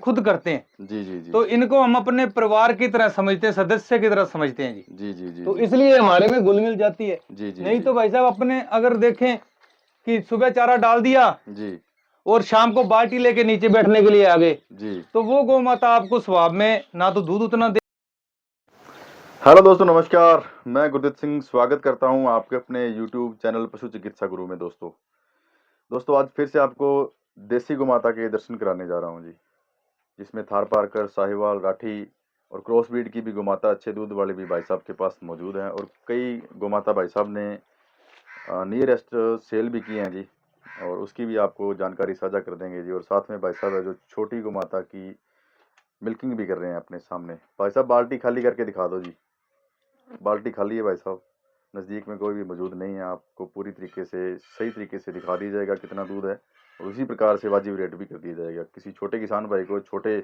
खुद करते हैं। जी जी जी। तो इनको हम अपने परिवार की तरह समझते हैं, सदस्य की तरह समझते हैं जी। जी जी जी। तो इसलिए हमारे में घुल मिल जाती है। जी जी। नहीं तो भाई साहब अपने अगर देखें कि सुबह चारा डाल दिया जी और शाम को बाल्टी लेके नीचे बैठने के लिए आ गए, जी। तो वो गौ माता आपको स्वभाव में ना तो दूध उतना दे। हेलो दोस्तों, नमस्कार। मैं गुरदीप सिंह स्वागत करता हूं आपके अपने YouTube चैनल पशु चिकित्सा गुरु में। दोस्तों आज फिर से आपको देसी गौ माता के दर्शन कराने जा रहा हूं जी, जिसमें थार पारकर, साहिवाल, राठी और क्रॉस ब्रीड की भी गौ माता, अच्छे दूध वाले भी भाई साहब के पास मौजूद हैं। और कई गौ माता भाई साहब ने नियरेस्ट सेल भी की हैं जी, और उसकी भी आपको जानकारी साझा कर देंगे जी। और साथ में भाई साहब है जो छोटी गौ माता की मिल्किंग भी कर रहे हैं अपने सामने। भाई साहब बाल्टी खाली करके दिखा दो जी। बाल्टी खाली है भाई साहब, नज़दीक में कोई भी मौजूद नहीं है। आपको पूरी तरीके से सही तरीके से दिखा दी जाएगा कितना दूध है, और उसी प्रकार से वाजिब रेट भी कर दिया जाएगा। किसी छोटे किसान भाई को छोटे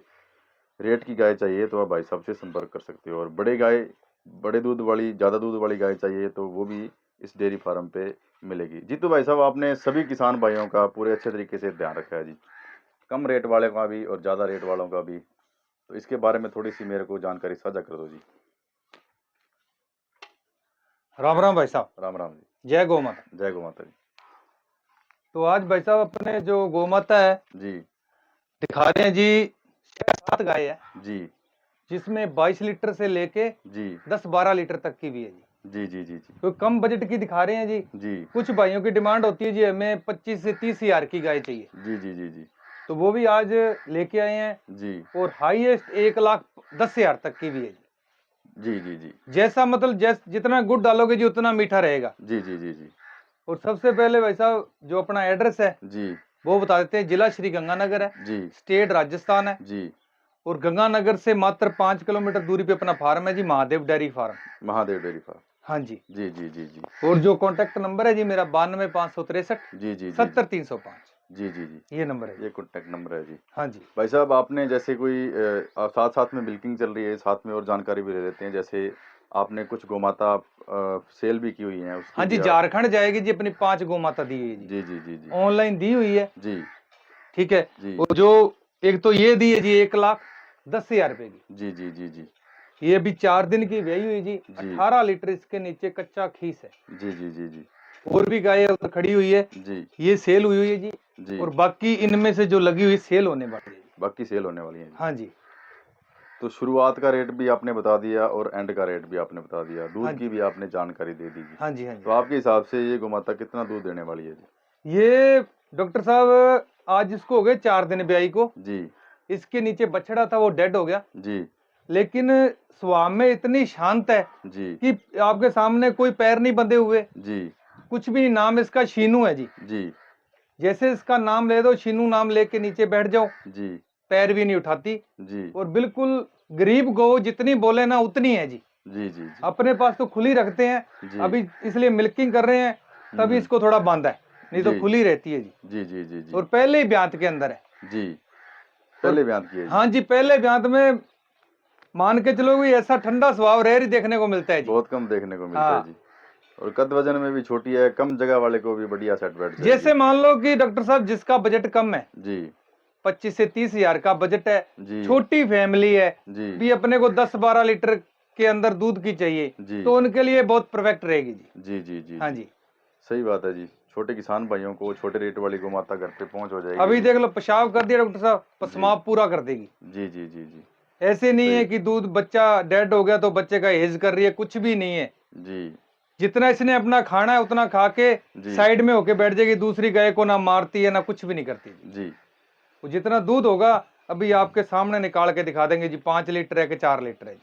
रेट की गाय चाहिए तो आप भाई साहब से संपर्क कर सकते हो। और बड़े दूध वाली, ज़्यादा दूध वाली गाय चाहिए तो वो भी इस डेयरी फार्म पे मिलेगी जी। तो भाई साहब आपने सभी किसान भाइयों का पूरे अच्छे तरीके से ध्यान रखा है जी, कम रेट वाले का भी और ज़्यादा रेट वालों का भी। तो इसके बारे में थोड़ी सी मेरे को जानकारी साझा कर दो जी। राम राम भाई साहब। राम राम जी। जय गौ माता। जय गौ माता जी। तो आज भाई साहब अपने जो गौ माता है जी दिखा रहे हैं जी, 7 गाय है जी जिसमें 22 लीटर से लेके जी 10-12 लीटर तक की भी है जी। जी जी जी जी तो कम बजट की दिखा रहे हैं जी। जी कुछ भाइयों की डिमांड होती है जी हमें 25 से 30 हजार की गाय चाहिए, जी जी जी जी तो वो भी आज लेके आए हैं। जी और हाईएस्ट 1,10,000 तक की भी है जी। जी जी जी जैसा मतलब जितना गुड़ डालोगे जी उतना मीठा रहेगा। जी जी जी जी और सबसे पहले भाई साहब जो अपना एड्रेस है जी वो बता देते हैं। जिला श्री गंगानगर है, जी स्टेट राजस्थान है, जी। और गंगानगर से मात्र 5 किलोमीटर दूरी पे अपना फार्म है जी, Mahadev dairy farm. Mahadev dairy farm. हाँ जी। जी जी जी जी और जो कॉन्टेक्ट नंबर है जी मेरा 92,563 जी जी जी 70,305, जी जी जी। ये नंबर है। ये कॉन्टैक्ट नंबर है जी। हाँ जी। भाई साहब आपने जैसे कोई साथ साथ में मिल्किंग चल रही है, साथ में और जानकारी भी ले लेते हैं। जैसे आपने कुछ गौ माता सेल भी की हुई हैं, उसकी हाँ जी, भी झारखंड जाएगी जी, अपनी 5 गौ माता दी हुई है जी, जी जी जी जी ऑनलाइन दी हुई है। जी ठीक है। जी और जो एक तो ये दी है जी 1,10,000 रुपए की, जी जी जी जी ये अभी 4 दिन की व्याई हुई जी। 18 लीटर इसके नीचे कच्चा खीस है। जी जी जी जी। और भी गाय उधर खड़ी हुई है जी ये सेल हुई है जी। जी। और बाकी इनमें से जो लगी हुई सेल होने वाली है। बाकी सेल होने वाली है जी। हाँ जी। तो शुरुआत का रेट भी आपने बता दिया और एंड का रेट भी आपने बता दिया, दूध हाँ की भी आपने जानकारी दे दी जी। हाँ जी। हाँ जी। तो आपके हिसाब से ये गौ माता कितना दूध देने वाली है जी? ये डॉक्टर साहब आज इसको हो गए 4 दिन ब्याई को। जी इसके नीचे बछड़ा था वो डेड हो गया, जी लेकिन स्वभाव में इतनी शांत है जी कि आपके सामने कोई पैर नहीं बंधे हुए, जी कुछ भी नहीं। नाम इसका शीनू है जी। जी जैसे इसका नाम ले दो, शीनू नाम लेके नीचे बैठ जाओ, जी पैर भी नहीं उठाती। जी और बिल्कुल गरीब गौ जितनी बोले ना उतनी है जी। जी जी जी अपने पास तो खुली रखते हैं, जी। अभी इसलिए मिल्किंग कर रहे हैं तभी इसको थोड़ा बांधा है, नहीं तो जी खुली रहती है जी। जी जी जी जी। और पहले ही ब्यांत के अंदर है जी पहले बयान किए जी। हाँ जी, पहले ब्यांत में मान के चलो भी ऐसा ठंडा स्वभाव रेयर ही देखने को मिलता है जी। बहुत कम देखने को मिलता है हाँ। जी। और कद वजन में भी छोटी है, कम जगह वाले को भी बढ़िया सेट बैठ जाएगी। जैसे मान लो कि डॉक्टर साहब जिसका बजट कम है जी 25 से 30 हजार का बजट है, जी छोटी फैमिली है जी भी, अपने को 10-12 लीटर के अंदर दूध की चाहिए, जी तो उनके लिए बहुत परफेक्ट रहेगी जी। जी जी जी हाँ जी। जी। सही बात है जी। छोटे किसान भाइयों को छोटे रेट वाली गौ माता घर पे पहुंच हो जाएगी अभी जी। देख लो पेशाब कर दिया डॉक्टर साहब, पसमाव पूरा कर देगी। जी जी जी जी ऐसे नहीं है सही। कि दूध बच्चा डेड हो गया तो बच्चे का हेज कर रही है, कुछ भी नहीं है। जी जितना इसने अपना खाना है उतना खा के जी साइड में होके बैठ जाएगी, दूसरी गाय को ना मारती है ना कुछ भी नहीं करती जी। जी वो जितना दूध होगा अभी आपके सामने निकाल के दिखा देंगे जी, 5 लीटर है कि 4 लीटर है जी।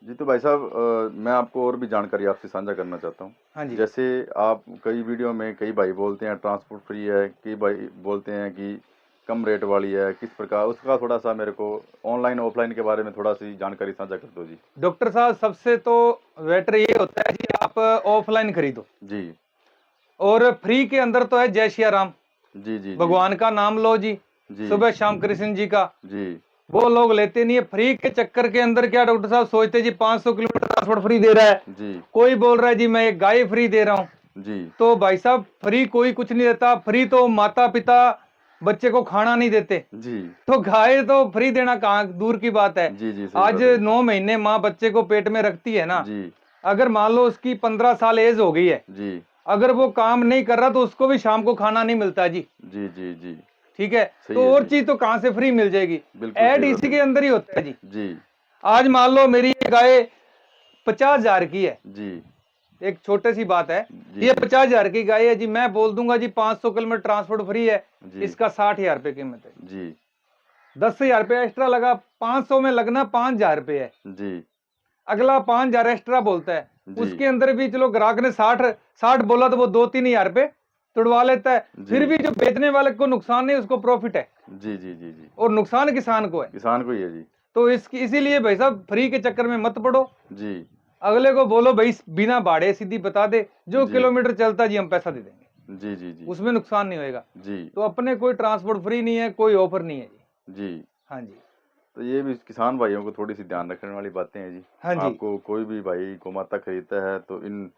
जी। तो भाई साहब मैं आपको और भी जानकारी आपसे साझा करना चाहता हूँ। हाँ जी। जैसे आप कई वीडियो में कई भाई बोलते हैं ट्रांसपोर्ट फ्री है, कई भाई बोलते हैं कि कम रेट वाली है, किस प्रकार उसका थोड़ा सा मेरे को ऑनलाइन ऑफलाइन के बारे में थोड़ा सी जानकारी साझा कर दो जी। डॉक्टर साहब सबसे तो बेटर ये होता है जी, आप ऑफलाइन खरीदो जी और फ्री के अंदर तो है जय सिया राम, जी जी भगवान का नाम लो जी, जी सुबह शाम कृष्ण जी का। जी वो लोग लेते नहीं है। फ्री के चक्कर के अंदर क्या डॉक्टर साहब सोचते जी 500 किलोमीटर ट्रांसपोर्ट फ्री दे रहा है, जी कोई बोल रहा है जी मैं एक गाय फ्री दे रहा हूँ। जी तो भाई साहब फ्री कोई कुछ नहीं देता। फ्री तो माता पिता बच्चे को खाना नहीं देते, जी तो गाय तो फ्री देना कहाँ दूर की बात है। जी जी, सही आज बात है। 9 महीने माँ बच्चे को पेट में रखती है ना, जी अगर मान लो उसकी 15 साल एज हो गई है, जी अगर वो काम नहीं कर रहा तो उसको भी शाम को खाना नहीं मिलता जी। जी जी जी, ठीक है, सही तो है और जी, चीज तो कहाँ से फ्री मिल जाएगी। बिल्कुल ऐड सही बात इसी है के अंदर ही होता है जी। जी आज मान लो मेरी ये गाय 50,000 की है, जी एक छोटी सी बात है, जी ये जी 50,000 की गाय है जी, मैं बोल दूंगा जी 500 किलोमीटर ट्रांसपोर्ट फ्री है, जी इसका 60,000 रुपये कीमत है। जी 10,000 रुपये एक्स्ट्रा लगा, 500 में लगना 5,000 रुपये है, जी अगला 5,000 एक्स्ट्रा बोलता है, जी उसके अंदर भी चलो ग्राहक ने 60 बोला तो वो 2-3 हजार रुपये तुड़वा लेता है, जी फिर भी जो बेचने वाले को नुकसान नहीं, उसको प्रॉफिट है, जी जी जी जी, और नुकसान किसान को है। किसान को ही है जी। तो इसकी इसीलिए भाई साहब फ्री के चक्कर में मत पड़ो, जी अगले को बोलो भाई बिना भाड़े सीधी बता दे, जो जी किलोमीटर चलता जी हम पैसा दे देंगे, जी जी जी उसमें नुकसान नहीं होएगा। जी तो अपने कोई ट्रांसपोर्ट फ्री नहीं है, कोई ऑफर नहीं है जी। जी, हाँ जी, तो ये भी किसान भाइयों को थोड़ी सी ध्यान रखने वाली बातें हैं जी। हाँ जी, आपको कोई भी भाई गोमाता खरीदता है तो इन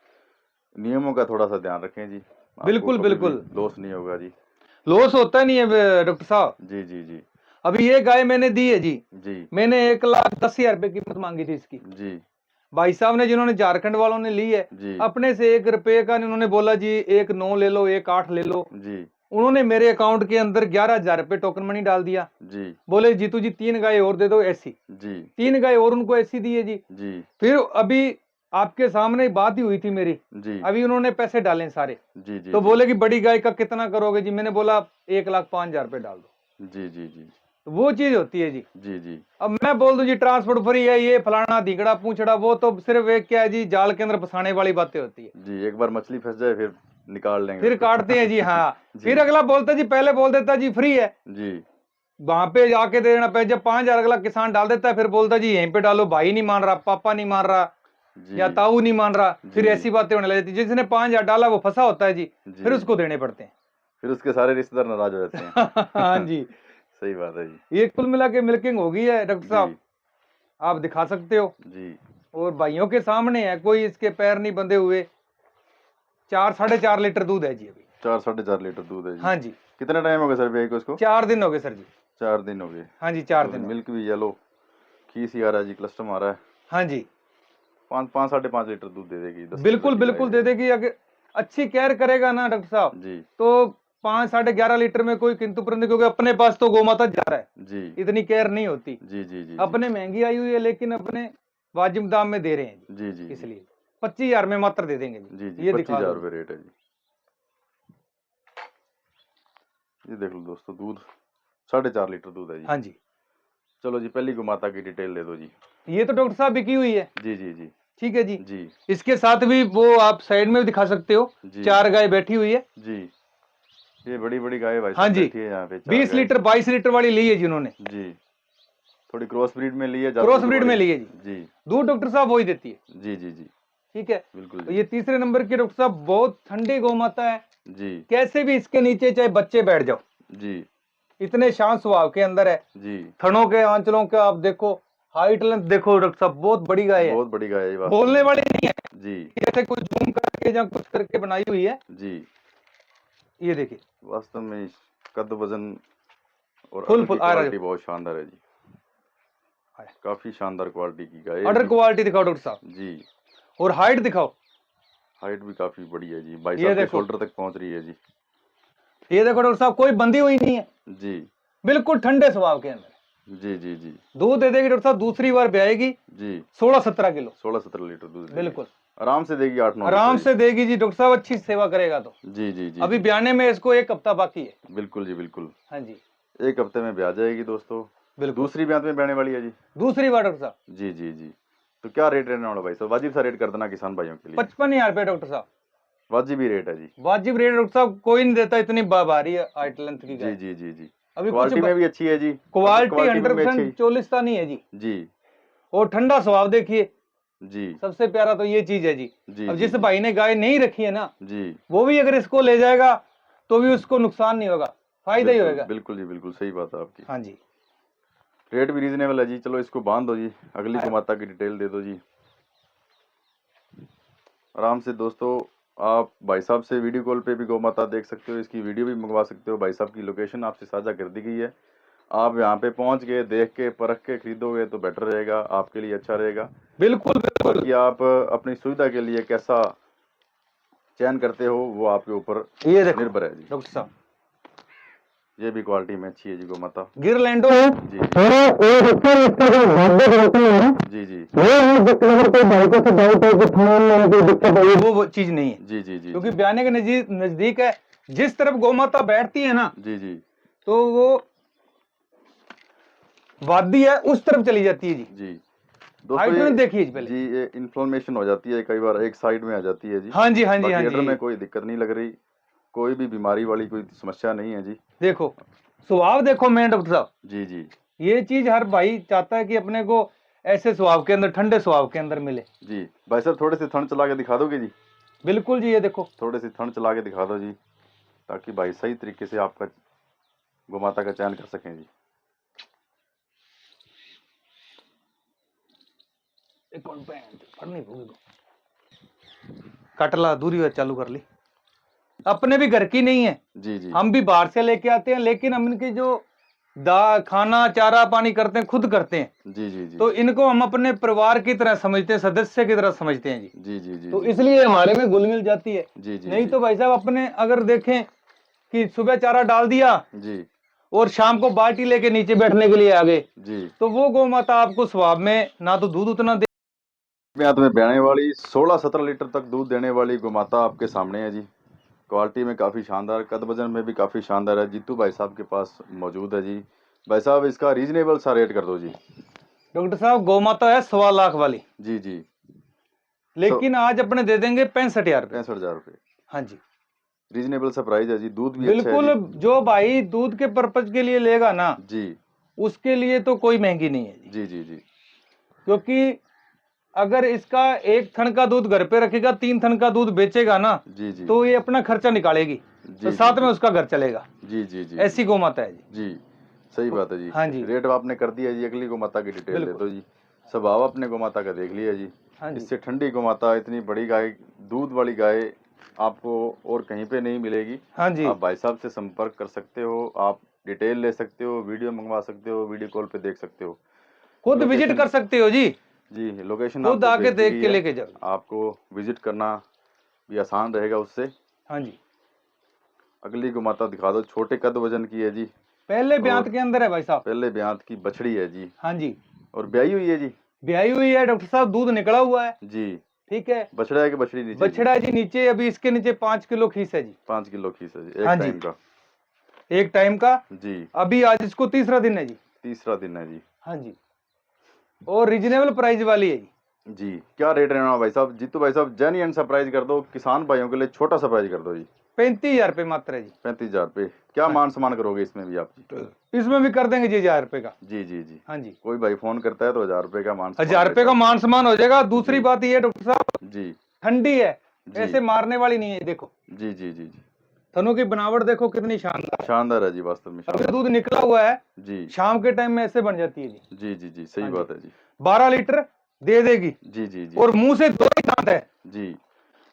नियमों का थोड़ा सा ध्यान रखें जी, आपको बिल्कुल कभी भी बिल्कुल, लॉस नहीं होगा जी। लॉस होता नहीं है डॉक्टर साहब। जी जी जी अभी ये गाय मैंने दी है जी, जी मैंने 1,10,000 रुपये कीमत मांगी थी इसकी, जी भाई साहब ने जिन्होंने झारखंड वालों ने ली है, जी अपने से 1 रुपये का उन्होंने बोला जी, एक 9 ले लो, एक 8 ले लो। जी उन्होंने मेरे अकाउंट के अंदर 11,000 रुपये टोकन मनी डाल दिया, जी बोले जीतू जी 3 गाय और दे दो ऐसी, जी 3 गाय और उनको ऐसी दी है जी। जी फिर अभी आपके सामने बात ही हुई थी मेरी, जी अभी उन्होंने पैसे डाले सारे, जी जी तो बोले कि बड़ी गाय का कितना करोगे जी, मैंने बोला 1,05,000 रुपये डाल दो। जी जी जी तो वो चीज होती है जी। जी जी अब मैं बोल दूं जी ट्रांसपोर्ट फ्री है, ये फलाना धिगड़ा पूछड़ा, वो तो सिर्फ एक क्या है जी, जाल के अंदर फंसाने वाली बातें होती है, जी, एक बार मछली फंस जाए फिर निकाल लेंगे फिर उसको। काटते हैं जी। हाँ, जी फिर अगला बोलता जी, पहले बोल देता जी फ्री है, जी वहां पे जाके दे देना पे, जब 5,000 अगला किसान डाल देता है, फिर बोलता जी यहीं पे डालो, भाई नहीं मान रहा, पापा नहीं मान रहा, जी या ताऊ नहीं मान रहा, फिर जी ऐसी बातें होने लग जाती। जिसने 5,000 डाला वो फंसा होता है जी, जी, फिर उसको देने पड़ते हैं। फिर उसके सारे रिश्तेदार नाराज हो जाते हैं। हाँ जी, सही बात है जी। ये कुल मिला के मिल्किंग हो गई है डॉक्टर साहब, जी आप दिखा सकते हो, जी और भाइयों के सामने है, कोई इसके पैर नहीं बंधे हुए। 4-4.5 लीटर दूध है जी अभी। 4-4.5 लीटर दूध है जी। हाँ जी, कितना टाइम हो गया सर भैया को इसको? 4 दिन हो गए सर जी। 4 दिन हो गए। हाँ जी, 4 तो दिन हो गए। मिल्क भी येलो खीस ही आ रहा है जी, क्लस्टम आ रहा है। हाँ जी, 5-5.5 लीटर दूध दे देगी। 10 बिल्कुल लीटर की बिल्कुल गाय दे है देगी, अगर अच्छी केयर करेगा ना डॉक्टर साहब, जी तो 5-11.5 लीटर में कोई किंतु परंतु, क्योंकि अपने पास तो गोमाता जा रहा है, जी इतनी केयर नहीं होती। जी जी जी अपने महंगी आई हुई है, लेकिन अपने वाजिब दाम में दे रहे हैं जी जी जी, जी इसलिए 25,000 में मात्र दे देंगे जी जी। जी ये दिखा 25,000 दो। रुपये रेट है जी। ये देख लो दोस्तों, दूध 4.5 लीटर दूध है जी। हाँ जी, चलो जी, पहली गोमाता की डिटेल दे दो जी। ये तो डॉक्टर साहब बिकी हुई है। जी जी जी ठीक है जी, जी इसके साथ भी वो आप साइड में भी दिखा सकते हो, जी 4 गाय बैठी हुई है। जी, ये बड़ी बड़ी गाय भाई हाँ साहब जी, बैठी है यहाँ पे, 4 20 गाय। लीटर 22 लीटर वाली ली है जिन्होंने, जी, थोड़ी क्रॉस ब्रीड में ली है, ज्यादा क्रॉस दूध ब्रीड वाली। में ली है जी। जी दूध डॉक्टर साहब वही देती है। जी जी जी, ठीक है, बिल्कुल तो जी। ये तीसरे नंबर की डॉक्टर साहब बहुत ठंडी गौ माता है, जी कैसे भी इसके नीचे चाहे बच्चे बैठ जाओ, जी इतने शांत स्वभाव के अंदर है। जी, थनों के आंचलों का आप देखो, हाइट लेंथ देखो डॉक्टर साहब, बहुत बड़ी गाय है, बहुत बड़ी गाय है ये वास्तव बोलने में। वाली नहीं है, जी जैसे कुछ जूम करके या कुछ करके बनाई हुई है। जी, ये देखिए वास्तव में कद वजन और फुल अडर की फुल आ रहा क्वालिटी है, बहुत शानदार है जी। काफी शानदार क्वालिटी की गाय है ऑर्डर जी। क्वालिटी दिखाओ डॉक्टर साहब, जी, और हाइट दिखाओ। हाइट भी काफी बड़ी है जी, भाई ये साहब के देखो, शोल्डर तक पहुंच रही है जी। ये देखो डॉक्टर साहब, कोई बंधी हुई नहीं है, जी बिल्कुल ठंडे स्वभाव के अंदर। जी जी जी दूध दे देगी डॉक्टर साहब, दूसरी बार ब्याएगी जी, 16-17 किलो, 16-17 लीटर दूध देगी। बिल्कुल आराम से देगी 8-9 आराम लीटर से देगी जी डॉक्टर साहब, अच्छी सेवा करेगा तो। जी जी जी अभी जी, ब्याने में इसको 1 हफ्ता बाकी है। बिल्कुल जी बिल्कुल, हाँ जी, 1 हफ्ते में ब्याह जाएगी दोस्तों। बिल्कुल दूसरी ब्याह में ब्याने वाली है जी। दूसरी बार डॉक्टर साहब। जी जी जी, तो क्या रेट रहने वाला भाई साहब? वाजिब सा रेट कर देना किसान भाइयों के लिए। 55,000 रुपये डॉक्टर साहब, वाजिब ही रेट है जी। वाजिब रेट डॉक्टर साहब, कोई नहीं देता इतनी भारी हाइट लेंथ की जी गाय। जी जी जी, अभी कुछ क्वालिटी में भी अच्छी है जी। क्वालिटी क्वालिटी में भी अच्छी 100% चोलिस्ता नहीं है जी, है जी। और ठंडा स्वभाव देखिए, जी सबसे प्यारा तो ये चीज है जी। जी अब जी जिस जी भाई ने गाय नहीं रखी है ना, जी, वो भी अगर इसको ले जाएगा तो भी उसको नुकसान नहीं होगा, फायदा ही बिल्कुल होगा। बिल्कुल जी बिल्कुल, सही बात है आपकी। हाँ जी, रेट भी रीजनेबल है जी। चलो इसको बांध दो जी, अगली हाँ। गोमाता की डिटेल दे दो जी आराम से दोस्तों। आप भाई साहब से वीडियो कॉल पे भी गौ माता देख सकते हो, इसकी वीडियो भी मंगवा सकते हो। भाई साहब की लोकेशन आपसे साझा कर दी गई है। आप यहाँ पे पहुँच के देख के परख के खरीदोगे तो बेटर रहेगा, आपके लिए अच्छा रहेगा। बिल्कुल बिल्कुल। बाकी आप अपनी सुविधा के लिए कैसा चयन करते हो वो आपके ऊपर ये देखो निर्भर है जी। डॉक्टर साहब, ये भी क्वालिटी में अच्छी है जी गौ माता। गिरलैंडो जी जी जी वो चीज नहीं है जी जी जी क्योंकि बयाने के नजदीक है। जिस तरफ गौ माता बैठती है ना जी जी तो वो वादी है उस तरफ चली जाती है जी। जी हाइट दोस्तों में देखिए जी पहले। जी ये इन्फ्लेमेशन हो जाती है, कई बार एक साइड में आ जाती है जी। हाँ जी हाँ जी हाँ बाकी अडर जी। में कोई दिक्कत नहीं लग रही, कोई भी बीमारी वाली कोई समस्या नहीं है जी। देखो स्वभाव देखो मेन डॉक्टर साहब, जी जी ये चीज हर भाई चाहता है कि अपने को ऐसे स्वभाव के अंदर, ठंडे स्वभाव के अंदर मिले। जी भाई साहब थोड़े से थन चला के दिखा दोगे जी? बिल्कुल जी, ये देखो थोड़े से थन चला के दिखा दो जी, ताकि भाई सही तरीके से आपका गौ माता का चयन कर सकें जी। कटला दूरी है, चालू कर ली। अपने भी घर की नहीं है जी जी हम भी बाहर से लेके आते हैं, लेकिन हम इनकी जो खाना चारा पानी करते हैं खुद करते हैं। जी जी जी तो इनको हम अपने परिवार की तरह समझते हैं, सदस्य की तरह समझते हैं जी। जी जी जी तो जी इसलिए हमारे में घुल मिल जाती है। जी जी नहीं जी तो भाई साहब अपने अगर देखें कि सुबह चारा डाल दिया जी और शाम को बाल्टी लेके नीचे बैठने के लिए आ गए, जी तो वो गौ माता आपको स्वभाव में ना तो दूध उतना दे। में बहने वाली 16-17 लीटर तक दूध देने वाली गौ माता आपके सामने है जी। क्वालिटी में काफ़ी शानदार, कद वजन में भी काफ़ी शानदार है। जीतू भाई साहब के पास मौजूद है जी। भाई साहब इसका रीजनेबल सा रेट कर दो जी। डॉक्टर साहब गौ माता है 1.25 लाख वाली, जी जी लेकिन आज अपने दे देंगे 65,000 रुपये। 65,000 रुपये हाँ जी रीजनेबल सा प्राइस है जी। दूध भी अच्छा है बिल्कुल। जी। जो भाई दूध के पर्पज के लिए लेगा ना जी उसके लिए तो कोई महंगी नहीं है जी। जी जी जी क्योंकि अगर इसका एक थन का दूध घर पे रखेगा, 3 थन का दूध बेचेगा ना जी जी तो ये अपना खर्चा निकालेगी, तो जी साथ जी में उसका घर चलेगा। जी जी जी ऐसी गौ माता है जी। जी सही बात है जी। हाँ जी रेट आपने कर दिया जी। अगली गौ माता की डिटेल दे बिल्कुल। दो जी। स्वभाव अपने गौ माता का देख लिया जी। हाँ जी इससे ठंडी गौ माता, इतनी बड़ी गाय, दूध वाली गाय आपको और कहीं पे नहीं मिलेगी। हाँ जी आप भाई साहब से संपर्क कर सकते हो, आप डिटेल ले सकते हो, वीडियो मंगवा सकते हो, वीडियो कॉल पे देख सकते हो। खुद विजिट लोकेशन कर सकते हो जी, जी लोकेशन खुद आपको आके भेज दी देख गई के है। लेके जाओ। आपको विजिट करना भी आसान रहेगा उससे। हाँ जी अगली गौ माता दिखा दो, छोटे कद वजन की है जी। पहले ब्यांत और के अंदर है भाई साहब। पहले ब्यांत की बछड़ी है जी, हाँ जी और ब्याई हुई है जी। ब्याई हुई है डॉक्टर साहब, दूध निकला हुआ है। जी ठीक है, बछड़ा है कि बछड़ी नीचे जी? बछड़ा है जी नीचे, अभी इसके नीचे 5 किलो खीस है जी। 5 किलो खीस है जी, हाँ एक जी। टाइम का। एक टाइम का। जी अभी आज इसको 3रा दिन है जी। तीसरा दिन है जी। हाँ जी, और रीजनेबल प्राइस वाली है जी। जी क्या रेट रहना भाई साहब? जीतू भाई साहब जेन्युइन सा प्राइस कर दो, किसान भाइयों के लिए छोटा सा प्राइस कर दो जी। 35,000 रुपये मात्र है जी। 35,000 रुपये। क्या मान सम्मान करोगे इसमें भी आप जी? इसमें भी कर देंगे जी 1,000 रुपये का। जी जी जी हाँ जी कोई भाई फोन करता है तो 1,000 रुपये का मान 1,000 रुपये का मान सम्मान हो जाएगा। दूसरी जी। बात ये डॉक्टर साहब, जी ठंडी है, जी। ऐसे मारने वाली नहीं है। देखो जी जी जी जी थनों की बनावट देखो कितनी शानदार है। शानदार है जी, वास्तव में अभी शानदार। दूध निकला हुआ है, जी शाम के टाइम में ऐसे बन जाती है जी। जी जी जी सही हाँ बात जी। है जी। 12 लीटर दे देगी। जी जी जी और मुंह से 2 ही दांत है। जी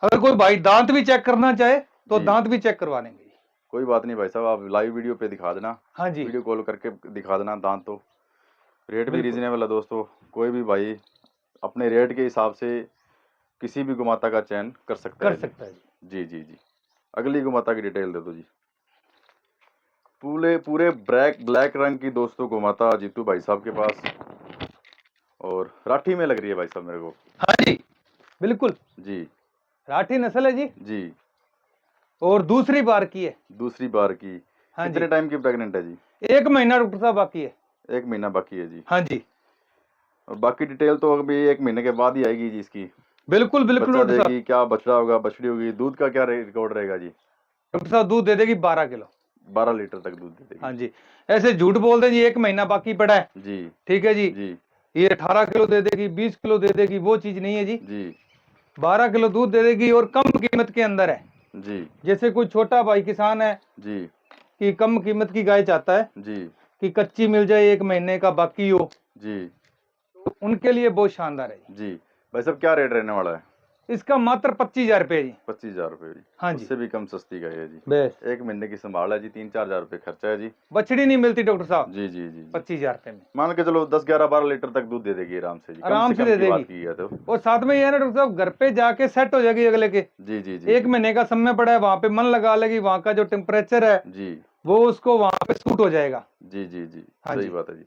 अगर कोई भाई दांत भी चेक करना चाहे तो जी। दांत भी चेक करवा लेंगे। कोई बात नहीं भाई साहब, आप लाइव वीडियो पे दिखा देना। हाँ जी वीडियो कॉल करके दिखा देना दांत। तो रेट भी बिल्कुल। रीजनेबल है दोस्तों, कोई भी भाई अपने रेट के हिसाब से किसी भी गुमाता का चयन कर सकता कर है सकता है जी। जी जी जी अगली गुमाता की डिटेल दे दो जी। पूरे पूरे ब्लैक रंग की दोस्तों गुमाता जीतू भाई साहब के पास, और राठी में लग रही है भाई साहब मेरे को। हाँ जी बिल्कुल जी राठी नस्ल है जी, जी और दूसरी बार की है। दूसरी बार की। हाँ कितने जी टाइम की प्रेग्नेंट है जी? 1 महीना डॉक्टर साहब बाकी है। 1 महीना बाकी है जी। हाँ जी और बाकी डिटेल तो अभी 1 महीने के बाद ही आएगी जी इसकी। बिल्कुल बिल्कुल बच्चा डॉक्टर साहब। देगी, क्या बछड़ा होगा, बछड़ी होगी, दूध का क्या रिकॉर्ड रहेगा जी? डॉक्टर साहब दूध दे देगी 12 किलो। 12 लीटर तक दूध दे देगी। हाँ जी, ऐसे झूठ बोल दे जी 1 महीना बाकी पड़ा है, जी ठीक है जी, जी ये 18 किलो दे देगी, 20 किलो दे देगी, वो चीज नहीं है जी। जी 12 किलो दूध दे देगी और कम कीमत के अंदर है। जी जैसे कोई छोटा भाई किसान है जी कि कम कीमत की गाय चाहता है जी कि कच्ची मिल जाए, 1 महीने का बाकी हो, जी तो उनके लिए बहुत शानदार है। जी भाई साहब क्या रेट रहने वाला है? इसका मात्र 25,000 रुपये जी। 25,000 रुपये जी। हाँ जी। उससे भी कम सस्ती का है जी। बेस्ट। 1 महीने की संभाल है जी, 3-4 हज़ार रुपये खर्चा है जी। बछड़ी नहीं मिलती डॉक्टर साहब जी जी जी जी। 25,000 रुपये में। मान के चलो 10, 11, 12 लीटर तक दूध दे देगी आराम से जी, कम आराम से से कम दे की बात देगी। की है तो। और साथ में ये है ना डॉक्टर साहब, घर पे जाके सेट हो जाएगी अगले के। जी जी जी 1 महीने का समय पड़ा है, वहां पे मन लगा लेगी, वहां का जो टेम्परेचर है जी वो उसको वहां पे सूट हो जाएगा। जी जी जी। हाँ सही जी। बात है जी।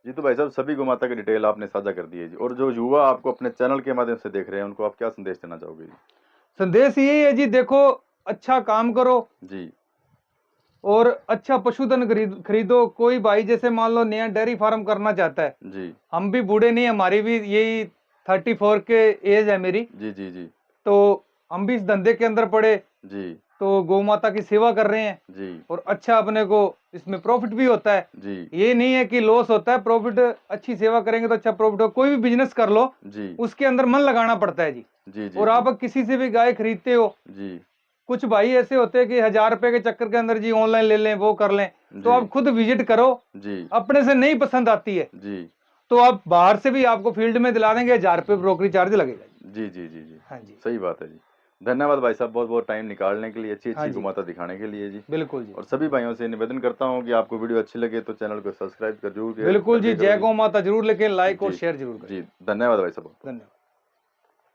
जी तो भाई साहब, सभी गोमाता की डिटेल आपने साझा कर दी है जी, और जो युवा आपको अपने चैनल के माध्यम से देख रहे हैं उनको आप क्या संदेश देना चाहोगे जी? संदेश यही है जी, देखो अच्छा काम करो जी और अच्छा पशुधन खरीदो। कोई भाई जैसे मान लो नया डेयरी फार्म करना चाहता है, जी हम भी बूढ़े नहीं, हमारी भी यही 34 के एज है मेरी, जी जी जी तो हम भी इस धंधे के अंदर पड़े, जी तो गौ माता की सेवा कर रहे हैं जी और अच्छा अपने को इसमें प्रॉफिट भी होता है। जी ये नहीं है कि लॉस होता है, प्रॉफिट। अच्छी सेवा करेंगे तो अच्छा प्रॉफिट हो। कोई भी बिजनेस कर लो, जी उसके अंदर मन लगाना पड़ता है जी। जी जी और आप किसी से भी गाय खरीदते हो, जी कुछ भाई ऐसे होते हैं कि 1,000 रुपए के चक्कर के अंदर जी ऑनलाइन ले लें, वो कर लें। तो जी आप खुद विजिट करो, जी अपने से नहीं पसंद आती है जी तो आप बाहर से भी आपको फील्ड में दिला देंगे, 1,000 रुपये ब्रोकरी चार्ज लगेगा जी। जी जी जी जी। हाँ जी। सही बात है जी। धन्यवाद भाई साहब, बहुत बहुत टाइम निकालने के लिए, अच्छी हाँ अच्छी जी। गोमाता दिखाने के लिए जी। बिल्कुल जी। और सभी भाइयों से निवेदन करता हूँ कि आपको वीडियो अच्छी लगे तो चैनल को सब्सक्राइब कर जरूर बिल्कुल जी। कर दिया जय करो गौ माता जरूर लिखें, लाइक और जी शेयर जरूर करें। जी। धन्यवाद भाई साहब। धन्यवाद।